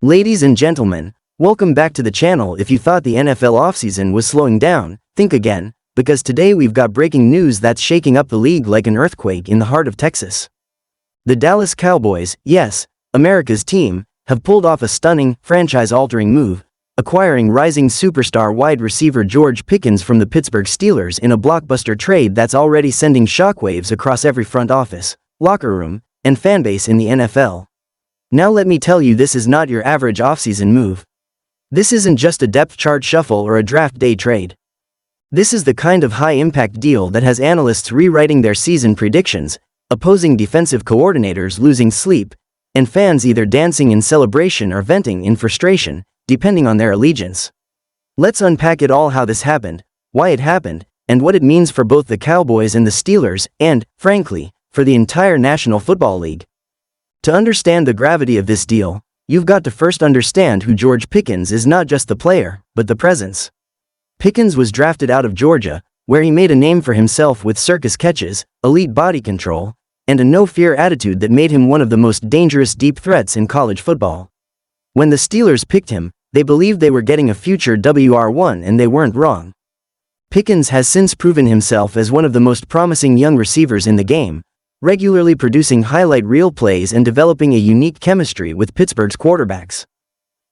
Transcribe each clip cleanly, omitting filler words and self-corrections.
Ladies and gentlemen, welcome back to the channel. If you thought the NFL offseason was slowing down, think again, because today we've got breaking news that's shaking up the league like an earthquake in the heart of Texas. The Dallas Cowboys, yes, America's team, have pulled off a stunning, franchise-altering move, acquiring rising superstar wide receiver George Pickkins from the Pittsburgh Steelers in a blockbuster trade that's already sending shockwaves across every front office, locker room, and fanbase in the NFL. Now let me tell you, this is not your average offseason move. This isn't just a depth chart shuffle or a draft day trade. This is the kind of high-impact deal that has analysts rewriting their season predictions, opposing defensive coordinators losing sleep, and fans either dancing in celebration or venting in frustration, depending on their allegiance. Let's unpack it all: how this happened, why it happened, and what it means for both the Cowboys and the Steelers, and, frankly, for the entire National Football League. To understand the gravity of this deal, you've got to first understand who George Pickkins is. Not just the player, but the presence. Pickkins was drafted out of Georgia, where he made a name for himself with circus catches, elite body control, and a no-fear attitude that made him one of the most dangerous deep threats in college football. When the Steelers picked him, they believed they were getting a future WR1, and they weren't wrong. Pickkins has since proven himself as one of the most promising young receivers in the game, regularly producing highlight reel plays and developing a unique chemistry with Pittsburgh's quarterbacks.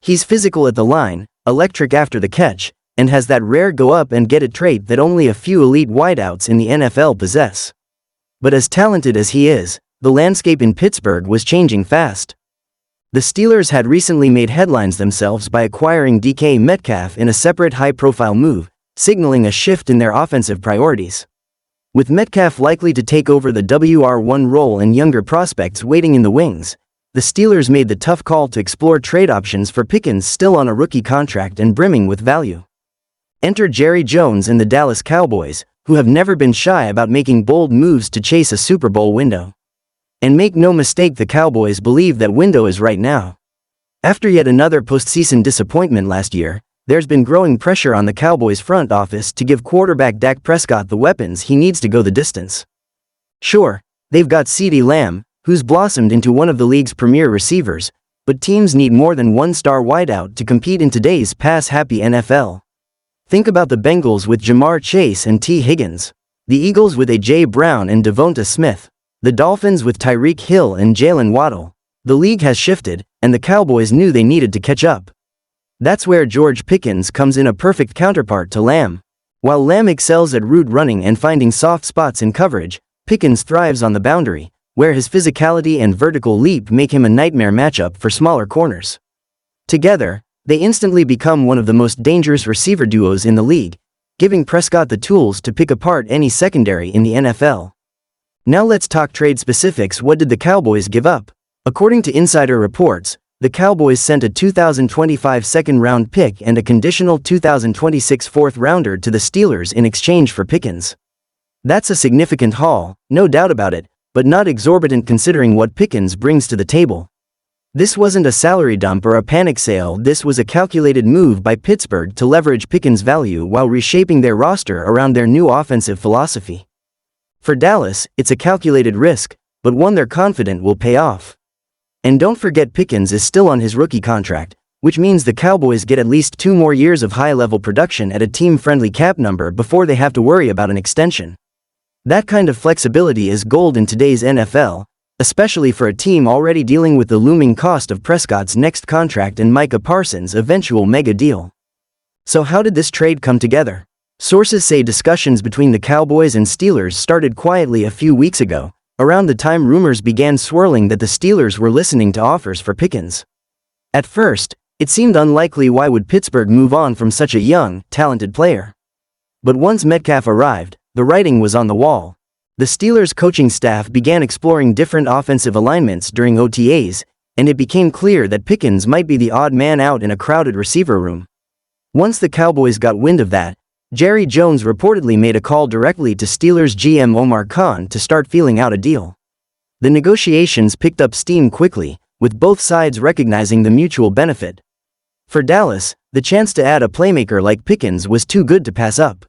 He's physical at the line, electric after the catch, and has that rare go-up-and-get-it trait that only a few elite wideouts in the NFL possess. But as talented as he is, the landscape in Pittsburgh was changing fast. The Steelers had recently made headlines themselves by acquiring DK Metcalf in a separate high-profile move, signaling a shift in their offensive priorities. With Metcalf likely to take over the WR1 role and younger prospects waiting in the wings, the Steelers made the tough call to explore trade options for Pickkins, still on a rookie contract and brimming with value. Enter Jerry Jones and the Dallas Cowboys, who have never been shy about making bold moves to chase a Super Bowl window. And make no mistake, the Cowboys believe that window is right now. After yet another postseason disappointment last year, there's been growing pressure on the Cowboys front office to give quarterback Dak Prescott the weapons he needs to go the distance. Sure, they've got CeeDee Lamb, who's blossomed into one of the league's premier receivers, but teams need more than one star wideout to compete in today's pass-happy NFL. Think about the Bengals with Jamar Chase and T. Higgins, the Eagles with A.J. Brown and Devonta Smith, the Dolphins with Tyreek Hill and Jalen Waddle. The league has shifted, and the Cowboys knew they needed to catch up. That's where George Pickkins comes in, a perfect counterpart to Lamb. While Lamb excels at route running and finding soft spots in coverage, Pickkins thrives on the boundary, where his physicality and vertical leap make him a nightmare matchup for smaller corners. Together, they instantly become one of the most dangerous receiver duos in the league, giving Prescott the tools to pick apart any secondary in the NFL. Now let's talk trade specifics. What did the Cowboys give up? According to insider reports, the Cowboys sent a 2025 second-round pick and a conditional 2026 fourth-rounder to the Steelers in exchange for Pickkins. That's a significant haul, no doubt about it, but not exorbitant considering what Pickkins brings to the table. This wasn't a salary dump or a panic sale. This was a calculated move by Pittsburgh to leverage Pickkins' value while reshaping their roster around their new offensive philosophy. For Dallas, it's a calculated risk, but one they're confident will pay off. And don't forget, Pickkins is still on his rookie contract, which means the Cowboys get at least 2 more years of high-level production at a team-friendly cap number before they have to worry about an extension. That kind of flexibility is gold in today's NFL, especially for a team already dealing with the looming cost of Prescott's next contract and Micah Parsons' eventual mega deal. So how did this trade come together? Sources say discussions between the Cowboys and Steelers started quietly a few weeks ago, around the time rumors began swirling that the Steelers were listening to offers for Pickkins. At first, it seemed unlikely. Why would Pittsburgh move on from such a young, talented player? But once Metcalf arrived, the writing was on the wall. The Steelers' coaching staff began exploring different offensive alignments during OTAs, and it became clear that Pickkins might be the odd man out in a crowded receiver room. Once the Cowboys got wind of that, Jerry Jones reportedly made a call directly to Steelers GM Omar Khan to start feeling out a deal. The negotiations picked up steam quickly, with both sides recognizing the mutual benefit. For Dallas, the chance to add a playmaker like Pickkins was too good to pass up.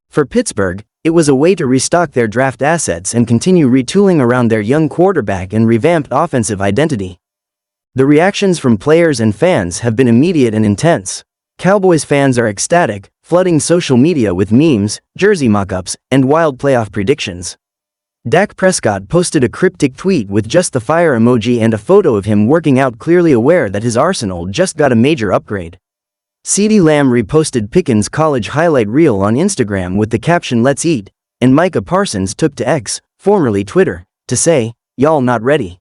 For Pittsburgh, it was a way to restock their draft assets and continue retooling around their young quarterback and revamped offensive identity. The reactions from players and fans have been immediate and intense. Cowboys fans are ecstatic, flooding social media with memes, jersey mock-ups, and wild playoff predictions. Dak Prescott posted a cryptic tweet with just the fire emoji and a photo of him working out, clearly aware that his arsenal just got a major upgrade. CeeDee Lamb reposted Pickens' college highlight reel on Instagram with the caption "Let's eat," and Micah Parsons took to X, formerly Twitter, to say, "Y'all not ready."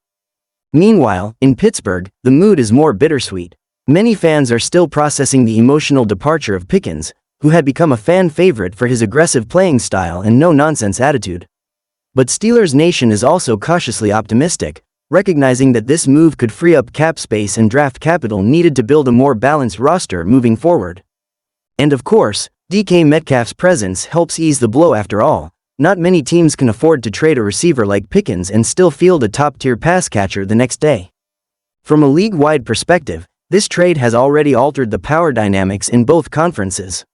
Meanwhile, in Pittsburgh, the mood is more bittersweet. Many fans are still processing the emotional departure of Pickens, who had become a fan favorite for his aggressive playing style and no-nonsense attitude. But Steelers Nation is also cautiously optimistic, recognizing that this move could free up cap space and draft capital needed to build a more balanced roster moving forward. And of course, DK Metcalf's presence helps ease the blow. After all, not many teams can afford to trade a receiver like Pickens and still field a top-tier pass catcher the next day. From a league-wide perspective, this trade has already altered the power dynamics in both conferences.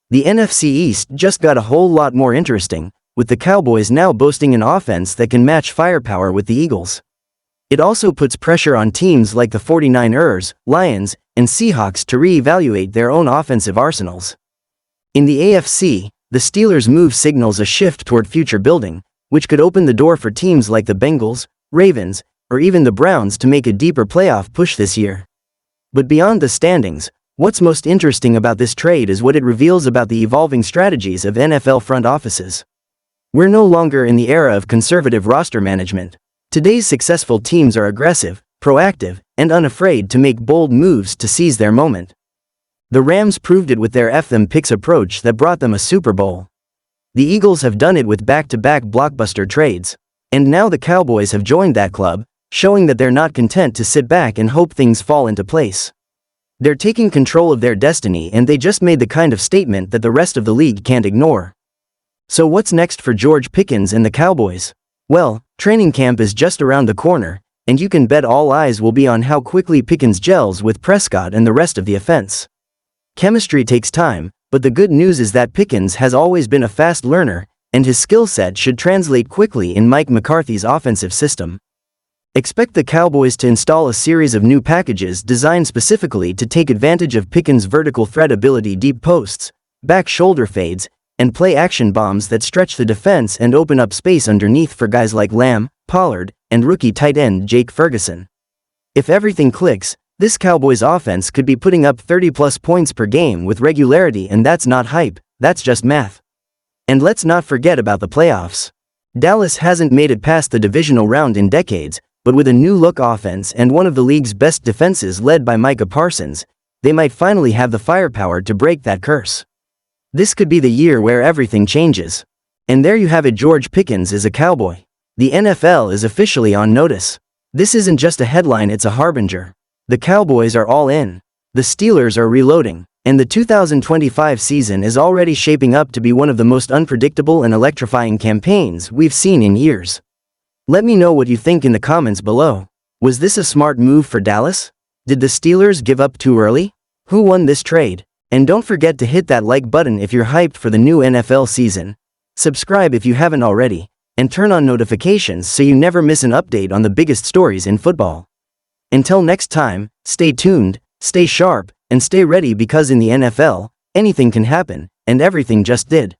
The NFC East just got a whole lot more interesting, with the Cowboys now boasting an offense that can match firepower with the Eagles. It also puts pressure on teams like the 49ers, Lions, and Seahawks to re-evaluate their own offensive arsenals. In the AFC, the Steelers' move signals a shift toward future building, which could open the door for teams like the Bengals, Ravens, or even the Browns to make a deeper playoff push this year. But beyond the standings, what's most interesting about this trade is what it reveals about the evolving strategies of NFL front offices. We're no longer in the era of conservative roster management. Today's successful teams are aggressive, proactive, and unafraid to make bold moves to seize their moment. The Rams proved it with their F them picks approach that brought them a Super Bowl. The Eagles have done it with back-to-back blockbuster trades. And now the Cowboys have joined that club, showing that they're not content to sit back and hope things fall into place. They're taking control of their destiny, and they just made the kind of statement that the rest of the league can't ignore. So what's next for George Pickkins and the Cowboys? Well, training camp is just around the corner, and you can bet all eyes will be on how quickly Pickens gels with Prescott and the rest of the offense. Chemistry takes time, but the good news is that Pickens has always been a fast learner, and his skill set should translate quickly in Mike McCarthy's offensive system. Expect the Cowboys to install a series of new packages designed specifically to take advantage of Pickens' vertical threat ability, deep posts, back shoulder fades, and play-action bombs that stretch the defense and open up space underneath for guys like Lamb, Pollard, and rookie tight end Jake Ferguson. If everything clicks, this Cowboys offense could be putting up 30-plus points per game with regularity, and that's not hype, that's just math. And let's not forget about the playoffs. Dallas hasn't made it past the divisional round in decades, but with a new-look offense and one of the league's best defenses led by Micah Parsons, they might finally have the firepower to break that curse. This could be the year where everything changes. And there you have it, George Pickkins is a Cowboy. The NFL is officially on notice. This isn't just a headline, it's a harbinger. The Cowboys are all in. The Steelers are reloading. And the 2025 season is already shaping up to be one of the most unpredictable and electrifying campaigns we've seen in years. Let me know what you think in the comments below. Was this a smart move for Dallas? Did the Steelers give up too early? Who won this trade? And don't forget to hit that like button if you're hyped for the new NFL season. Subscribe if you haven't already, and turn on notifications so you never miss an update on the biggest stories in football. Until next time, stay tuned, stay sharp, and stay ready, because in the NFL, anything can happen, and everything just did.